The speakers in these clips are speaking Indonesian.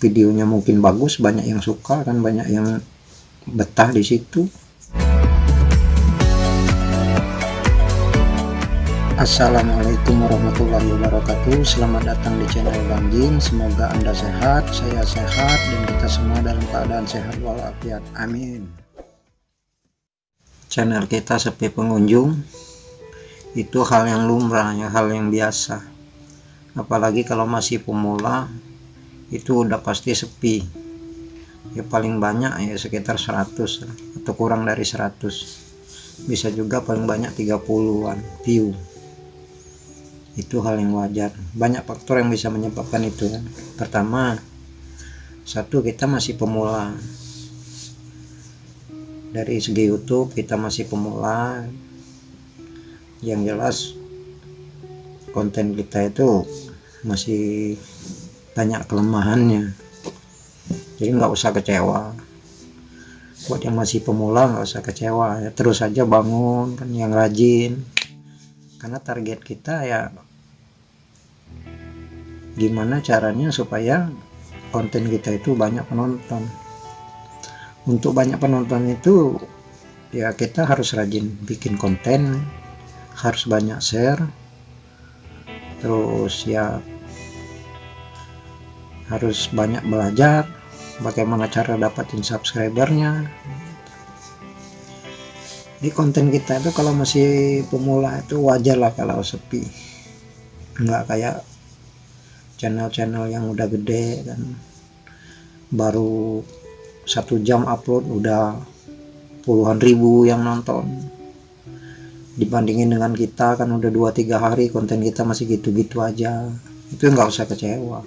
videonya mungkin bagus, banyak yang suka kan, banyak yang betah di situ. Assalamualaikum warahmatullahi wabarakatuh. Selamat datang di channel Bang Jin. Semoga Anda sehat, saya sehat, dan kita semua dalam keadaan sehat walafiat. Amin. Channel kita sepi pengunjung, itu hal yang lumrah ya, hal yang biasa. Apalagi kalau masih pemula, itu udah pasti sepi. Ya paling banyak ya sekitar 100 atau kurang dari 100. Bisa juga paling banyak 30-an view. Itu hal yang wajar. Banyak faktor yang bisa menyebabkan itu kan. Pertama, satu, kita masih pemula. Dari segi YouTube kita masih pemula. Yang jelas konten kita itu masih banyak kelemahannya. Jadi nggak usah kecewa. Buat yang masih pemula nggak usah kecewa ya, terus aja bangun kan, yang rajin. Karena target kita ya gimana caranya supaya konten kita itu banyak penonton. Untuk banyak penonton itu ya kita harus rajin bikin konten, harus banyak share, terus ya harus banyak belajar bagaimana cara dapatin subscribernya. Di konten kita itu kalau masih pemula itu wajar lah kalau sepi, nggak kayak channel-channel yang udah gede kan, baru 1 jam upload udah puluhan ribu yang nonton. Dibandingin dengan kita kan udah 2-3 hari konten kita masih gitu-gitu aja, itu nggak usah kecewa.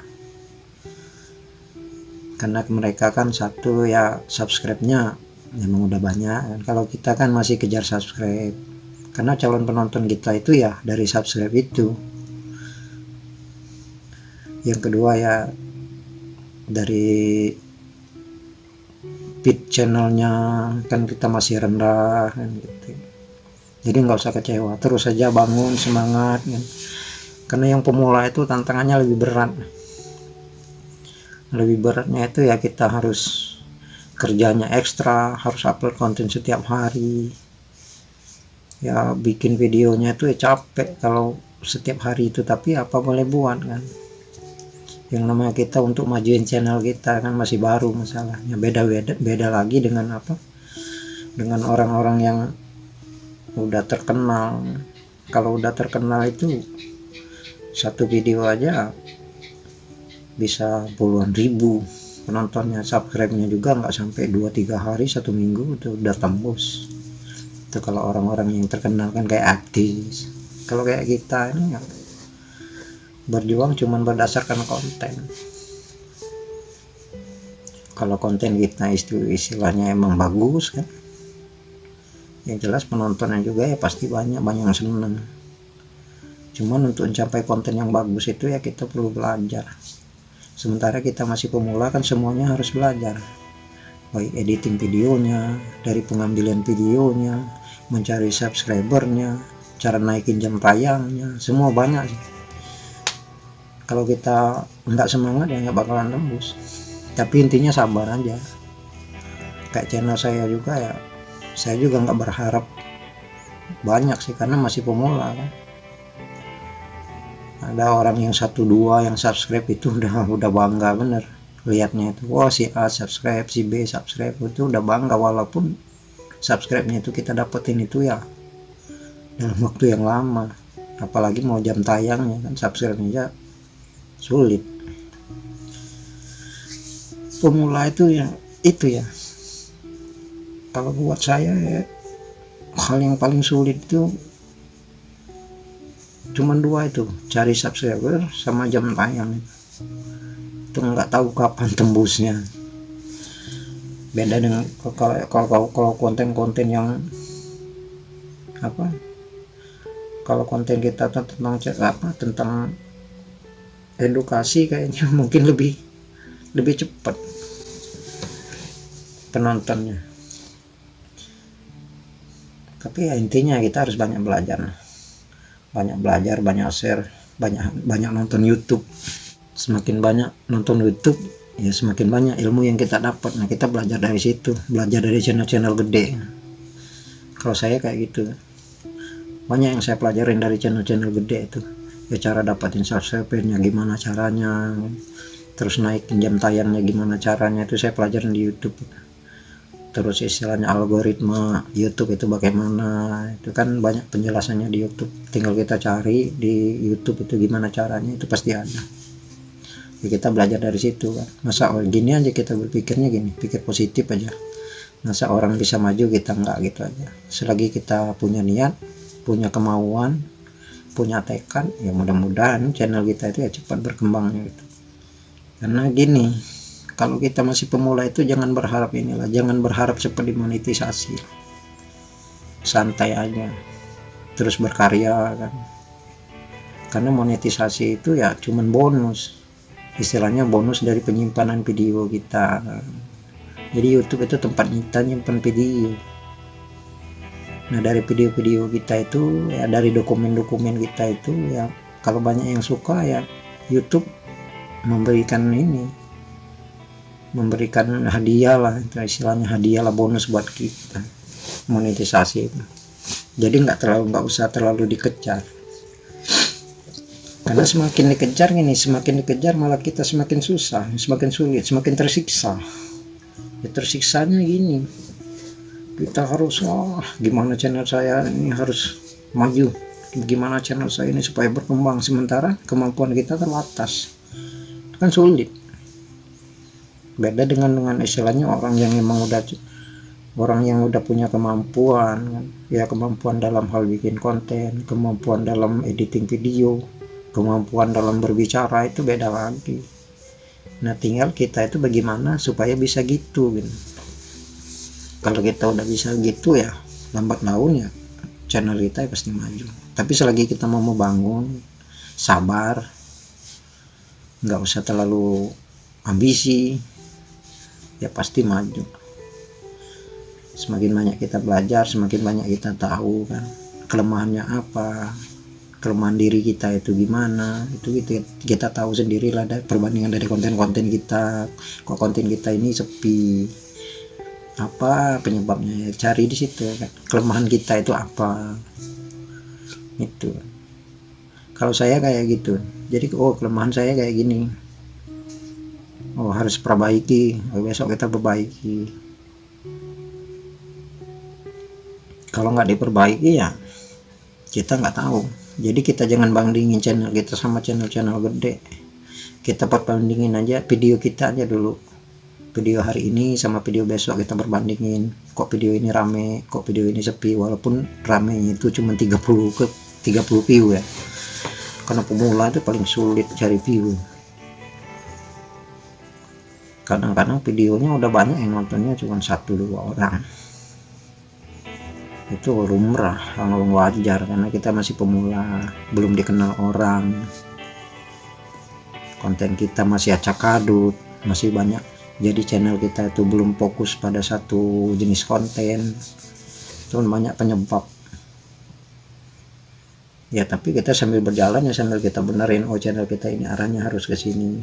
Karena mereka kan satu ya subscribe-nya memang udah banyak kan. Kalau kita kan masih kejar subscribe, karena calon penonton kita itu ya dari subscribe itu. Yang kedua ya dari feed channelnya kan kita masih rendah kan gitu. Jadi nggak usah kecewa, terus saja bangun, semangat kan. Karena yang pemula itu tantangannya lebih berat. Lebih beratnya itu ya kita harus kerjanya ekstra, harus upload konten setiap hari. Ya bikin videonya itu ya capek kalau setiap hari itu, tapi apa boleh buat kan. Yang namanya kita untuk majuin channel kita kan masih baru masalahnya. Beda lagi dengan apa? Dengan orang-orang yang udah terkenal. Kalau udah terkenal itu satu video aja bisa puluhan ribu penontonnya, subscribe-nya juga nggak sampai 2-3 hari, 1 minggu itu udah tembus. Itu kalau orang-orang yang terkenal kan kayak artis. Kalau kayak kita ini ya berjuang cuman berdasarkan konten. Kalau konten kita istilahnya emang bagus kan, yang jelas penontonnya juga ya pasti banyak yang seneng. Cuman untuk mencapai konten yang bagus itu ya kita perlu belajar. Sementara kita masih pemula kan semuanya harus belajar, baik editing videonya, dari pengambilan videonya, mencari subscribernya, cara naikin jam tayangnya, semua banyak sih. Kalau kita nggak semangat ya nggak bakalan tembus. Tapi intinya sabar aja. Kayak channel saya juga ya, saya juga nggak berharap banyak sih karena masih pemula kan. Ada orang yang 1-2 yang subscribe itu udah bangga bener lihatnya itu. Wah si A subscribe, si B subscribe, itu udah bangga, walaupun subscribe-nya itu kita dapetin itu ya dalam waktu yang lama. Apalagi mau jam tayangnya kan, subscribe-nya sulit. Pemula itu ya kalau buat saya ya, hal yang paling sulit itu cuman 2 itu, cari subscriber sama jam tayang. Itu nggak tahu kapan tembusnya. Beda dengan kalau konten-konten yang apa, kalau konten kita tentang edukasi kayaknya mungkin lebih cepat penontonnya. Tapi ya intinya kita harus banyak belajar, banyak share, banyak nonton YouTube. Semakin banyak nonton YouTube ya semakin banyak ilmu yang kita dapat. Nah, kita belajar dari situ, belajar dari channel-channel gede. Kalau saya kayak gitu, banyak yang saya pelajarin dari channel-channel gede itu. Ya cara dapatin subscribernya gimana caranya, terus naikin jam tayangnya gimana caranya, itu saya pelajarin di YouTube. Terus istilahnya algoritma YouTube itu bagaimana, itu kan banyak penjelasannya di YouTube. Tinggal kita cari di YouTube itu gimana caranya, itu pasti ada. Ya, kita belajar dari situ kan. Masa gini aja kita berpikirnya gini, pikir positif aja. Masa orang bisa maju kita enggak, gitu aja. Selagi kita punya niat, punya kemauan, punya tekad, ya mudah-mudahan channel kita itu ya cepat berkembangnya gitu. Karena gini, kalau kita masih pemula itu jangan berharap inilah, jangan berharap cepat dimonetisasi. Santai aja, terus berkarya kan. Karena monetisasi itu ya cuman bonus, istilahnya bonus dari penyimpanan video kita. Jadi YouTube itu tempat kita nyimpan video. Nah, dari video-video kita itu ya, dari dokumen-dokumen kita itu ya, kalau banyak yang suka ya YouTube memberikan hadiah lah, istilahnya hadiah lah, bonus buat kita monetisasi itu. Jadi nggak usah terlalu dikejar, karena semakin dikejar malah kita semakin susah, semakin sulit, semakin tersiksa. Ya tersiksanya gini, kita harus gimana channel saya ini harus maju, gimana channel saya ini supaya berkembang, sementara kemampuan kita terbatas. Itu kan sulit. Beda dengan istilahnya orang yang udah punya kemampuan kan? Ya kemampuan dalam hal bikin konten, kemampuan dalam editing video, kemampuan dalam berbicara, itu beda lagi. Nah, tinggal kita itu bagaimana supaya bisa gitu. Kalau kita udah bisa gitu ya lambat laun ya channel kita ya pasti maju. Tapi selagi kita mau bangun, sabar, nggak usah terlalu ambisi, ya pasti maju. Semakin banyak kita belajar, semakin banyak kita tahu kan kelemahannya apa, kelemahan diri kita itu gimana, itu kita tahu sendiri lah, perbandingan dari konten-konten kita. Kok konten kita ini sepi, apa penyebabnya, ya cari di situ kan. Kelemahan kita itu apa, itu. Kalau saya kayak gitu, jadi kelemahan saya kayak gini, harus perbaiki, besok kita perbaiki. Kalau nggak diperbaiki ya kita nggak tahu. Jadi kita jangan bandingin channel kita sama channel-channel gede. Kita perbandingin aja video kita aja dulu, video hari ini sama video besok kita perbandingin. Kok video ini rame, kok video ini sepi, walaupun ramenya itu cuma 30 view ya. Karena pemula itu paling sulit cari view. Kadang-kadang videonya udah banyak yang nontonnya cuma 1-2 orang. Itu lumrah, wajar, karena kita masih pemula, belum dikenal orang, konten kita masih acak adut, masih banyak. Jadi channel kita itu belum fokus pada satu jenis konten, cuman banyak penyebab ya. Tapi kita sambil berjalan ya, sambil kita benerin, channel kita ini arahnya harus ke sini,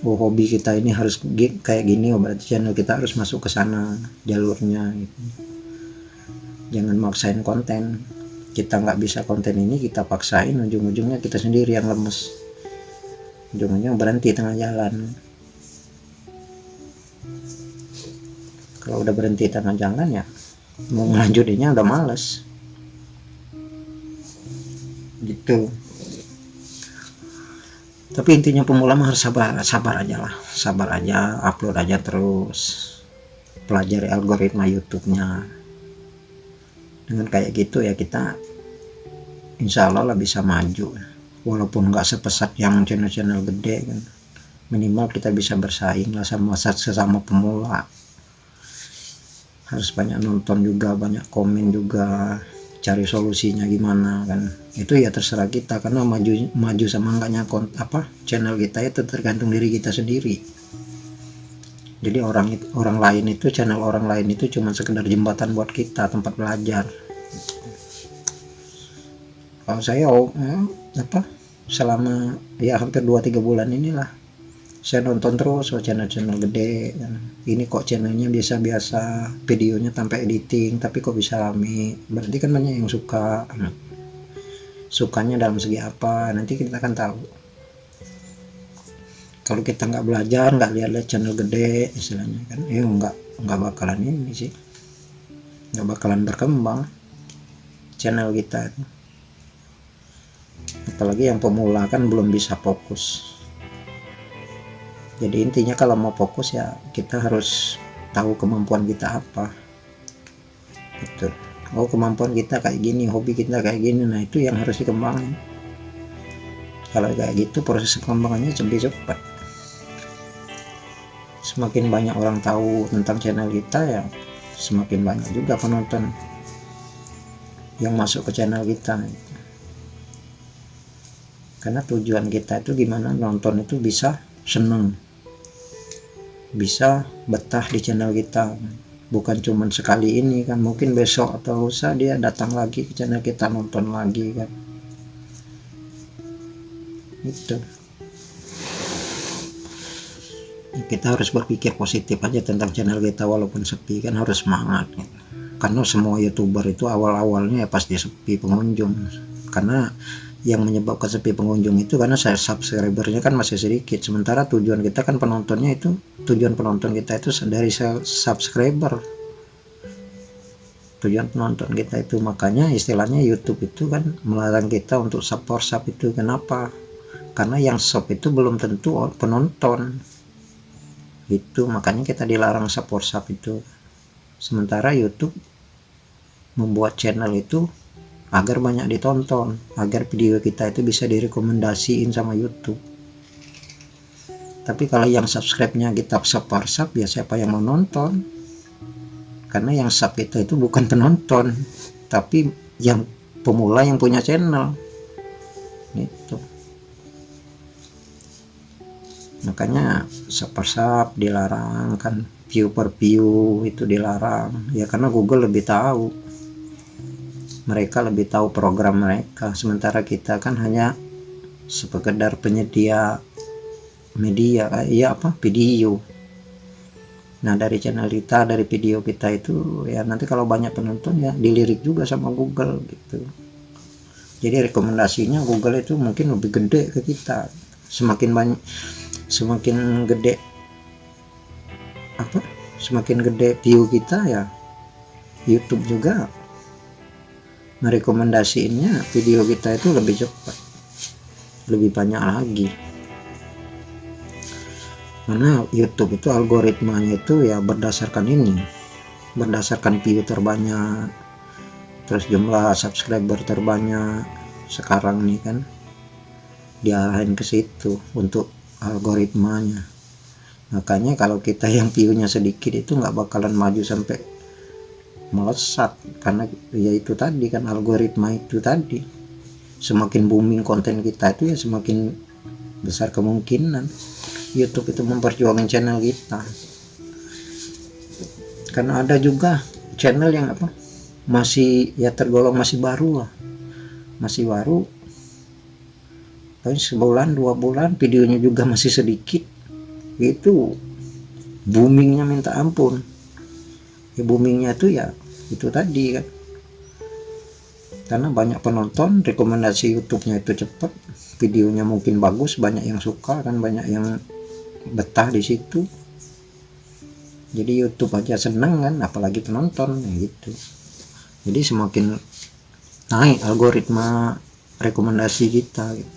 hobi kita ini harus kayak gini, berarti channel kita harus masuk ke sana jalurnya gitu. Jangan maksain konten, kita nggak bisa konten ini kita paksain, ujung-ujungnya kita sendiri yang lemes, ujung-ujungnya berhenti tengah jalan. Kalau udah berhenti tengah jalan ya mau melanjutinya udah males gitu. Tapi intinya pemula mah harus sabar aja lah, sabar aja, upload aja terus, pelajari algoritma YouTube-nya. Dengan kayak gitu ya kita insya Allah lah bisa maju, walaupun nggak sepesat yang channel-channel gede kan. Minimal kita bisa bersaing lah sama sesama pemula. Harus banyak nonton juga, banyak komen juga, cari solusinya gimana kan. Itu ya terserah kita, karena maju sama enggaknya channel kita itu tergantung diri kita sendiri. Jadi orang lain itu, channel orang lain itu cuma sekedar jembatan buat kita, tempat belajar. Kalau saya selama ya hampir 2-3 bulan inilah saya nonton terus channel-channel gede, ini kok channelnya biasa-biasa, videonya tanpa editing tapi kok bisa rame, berarti kan banyak yang suka. Sukanya dalam segi apa, nanti kita akan tahu. Kalau kita nggak belajar, nggak lihat channel gede istilahnya kan, nggak bakalan ini sih, nggak bakalan berkembang channel kita. Apalagi yang pemula kan belum bisa fokus. Jadi intinya kalau mau fokus ya kita harus tahu kemampuan kita apa gitu. Oh, kemampuan kita kayak gini, hobi kita kayak gini, nah itu yang harus dikembangin. Kalau kayak gitu proses pengembangannya lebih cepat. Semakin banyak orang tahu tentang channel kita ya semakin banyak juga penonton yang masuk ke channel kita. Karena tujuan kita itu gimana nonton itu bisa seneng, bisa betah di channel kita, bukan cuman sekali ini kan, mungkin besok atau lusa dia datang lagi ke channel kita nonton lagi kan. Itu kita harus berpikir positif aja tentang channel kita, walaupun sepi kan harus semangat gitu. Karena semua youtuber itu awal-awalnya ya pasti sepi pengunjung, karena yang menyebabkan sepi pengunjung itu karena saya subscribernya kan masih sedikit, sementara tujuan kita kan penontonnya itu, tujuan penonton kita itu dari subscriber, tujuan penonton kita itu. Makanya istilahnya YouTube itu kan melarang kita untuk sub itu. Kenapa? Karena yang sub itu belum tentu penonton itu, makanya kita dilarang sub itu. Sementara YouTube membuat channel itu agar banyak ditonton, agar video kita itu bisa direkomendasiin sama YouTube. Tapi kalau yang subscribe-nya kita sub ya siapa yang mau nonton? Karena yang sub kita itu bukan penonton, tapi yang pemula yang punya channel gitu. Makanya sub dilarang kan, view per view itu dilarang ya, karena Google lebih tahu, mereka lebih tahu program mereka, sementara kita kan hanya sekedar penyedia media video. Nah dari channel kita, dari video kita itu ya nanti kalau banyak penonton ya dilirik juga sama Google gitu. Jadi rekomendasinya Google itu mungkin lebih gede ke kita, semakin banyak, semakin gede view kita ya YouTube juga merekomendasiinnya video kita itu lebih cepat, lebih banyak lagi. Karena YouTube itu algoritmanya itu ya berdasarkan view terbanyak, terus jumlah subscriber terbanyak sekarang nih kan, diarahin ke situ untuk algoritmanya. Makanya kalau kita yang view-nya sedikit itu nggak bakalan maju sampai melesat, karena ya itu tadi kan algoritma itu tadi, semakin booming konten kita itu ya semakin besar kemungkinan YouTube itu memperjuangkan channel kita. Karena ada juga channel yang masih ya tergolong masih baru, paling sebulan 2 bulan videonya juga masih sedikit, itu boomingnya minta ampun. Ya boomingnya itu ya itu tadi kan, karena banyak penonton, rekomendasi YouTube-nya itu cepat, videonya mungkin bagus, banyak yang suka kan, banyak yang betah di situ. Jadi YouTube aja seneng kan, apalagi penonton gitu. Jadi semakin naik algoritma rekomendasi kita gitu.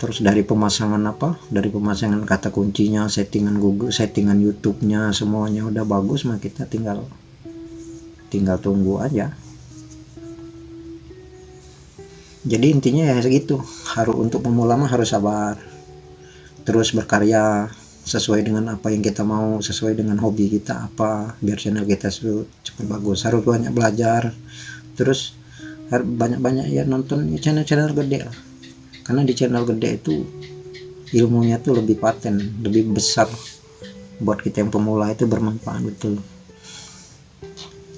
Terus dari pemasangan kata kuncinya, settingan Google, settingan YouTube-nya semuanya udah bagus, mah kita tinggal tunggu aja. Jadi intinya ya segitu, untuk pemula mah harus sabar, terus berkarya sesuai dengan apa yang kita mau, sesuai dengan hobi kita apa, biar channel kita cepat bagus. Harus banyak belajar, terus banyak-banyak ya nonton channel-channel gede lah. Karena di channel gede itu ilmunya tuh lebih paten, lebih besar, buat kita yang pemula itu bermanfaat betul.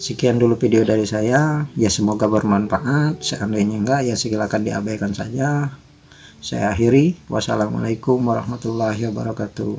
Sekian dulu video dari saya, ya semoga bermanfaat. Seandainya enggak ya silakan diabaikan saja. Saya akhiri. Wassalamualaikum warahmatullahi wabarakatuh.